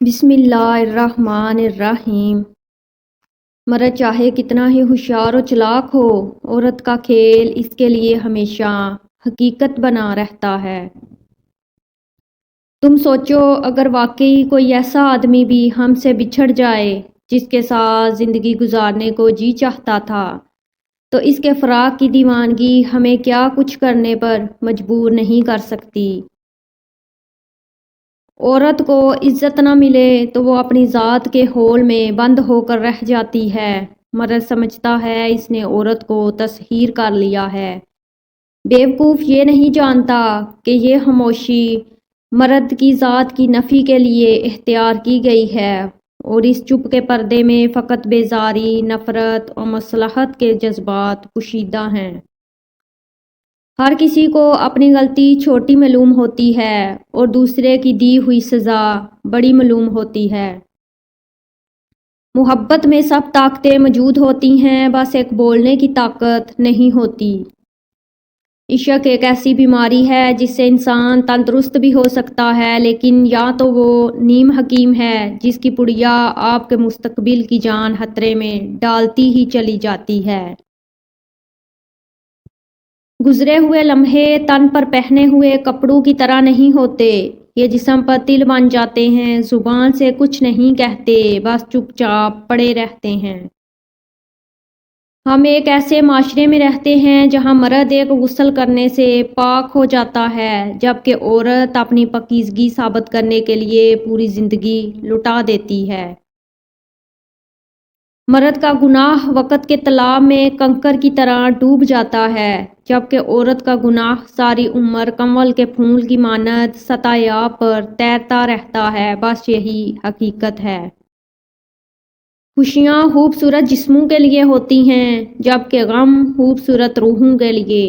بسم اللہ الرحمن الرحیم۔ مرد چاہے کتنا ہی ہوشیار و چلاک ہو، عورت کا کھیل اس کے لیے ہمیشہ حقیقت بنا رہتا ہے۔ تم سوچو، اگر واقعی کوئی ایسا آدمی بھی ہم سے بچھڑ جائے جس کے ساتھ زندگی گزارنے کو جی چاہتا تھا، تو اس کے فراق کی دیوانگی ہمیں کیا کچھ کرنے پر مجبور نہیں کر سکتی۔ عورت کو عزت نہ ملے تو وہ اپنی ذات کے ہول میں بند ہو کر رہ جاتی ہے۔ مرد سمجھتا ہے اس نے عورت کو تسخیر کر لیا ہے۔ بیوقوف یہ نہیں جانتا کہ یہ خاموشی مرد کی ذات کی نفی کے لیے اختیار کی گئی ہے، اور اس چپ کے پردے میں فقط بیزاری، نفرت اور مصلحت کے جذبات پوشیدہ ہیں۔ ہر کسی کو اپنی غلطی چھوٹی معلوم ہوتی ہے اور دوسرے کی دی ہوئی سزا بڑی معلوم ہوتی ہے۔ محبت میں سب طاقتیں موجود ہوتی ہیں، بس ایک بولنے کی طاقت نہیں ہوتی۔ عشق ایک ایسی بیماری ہے جس سے انسان تندرست بھی ہو سکتا ہے، لیکن یا تو وہ نیم حکیم ہے جس کی پڑیا آپ کے مستقبل کی جان خطرے میں ڈالتی ہی چلی جاتی ہے۔ گزرے ہوئے لمحے تن پر پہنے ہوئے کپڑوں کی طرح نہیں ہوتے، یہ جسم پر تل بن جاتے ہیں، زبان سے کچھ نہیں کہتے، بس چپ چاپ پڑے رہتے ہیں۔ ہم ایک ایسے معاشرے میں رہتے ہیں جہاں مرد ایک غسل کرنے سے پاک ہو جاتا ہے، جبکہ عورت اپنی پاکیزگی ثابت کرنے کے لیے پوری زندگی لٹا دیتی ہے۔ مرد کا گناہ وقت کے تالاب میں کنکر کی طرح ڈوب جاتا ہے، جبکہ عورت کا گناہ ساری عمر کنول کے پھول کی مانند سطح آب پر تیرتا رہتا ہے۔ بس یہی حقیقت ہے۔ خوشیاں خوبصورت جسموں کے لیے ہوتی ہیں، جبکہ غم خوبصورت روحوں کے لیے۔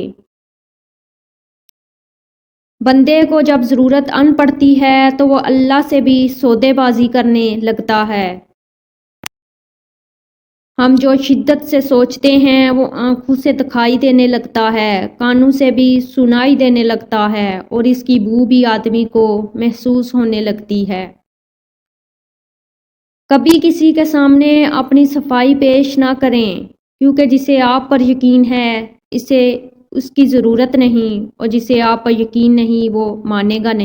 بندے کو جب ضرورت ان پڑتی ہے تو وہ اللہ سے بھی سودے بازی کرنے لگتا ہے۔ ہم جو شدت سے سوچتے ہیں وہ آنکھوں سے دکھائی دینے لگتا ہے، کانوں سے بھی سنائی دینے لگتا ہے، اور اس کی بو بھی آدمی کو محسوس ہونے لگتی ہے۔ کبھی کسی کے سامنے اپنی صفائی پیش نہ کریں، کیونکہ جسے آپ پر یقین ہے اسے اس کی ضرورت نہیں، اور جسے آپ پر یقین نہیں وہ مانے گا نہیں۔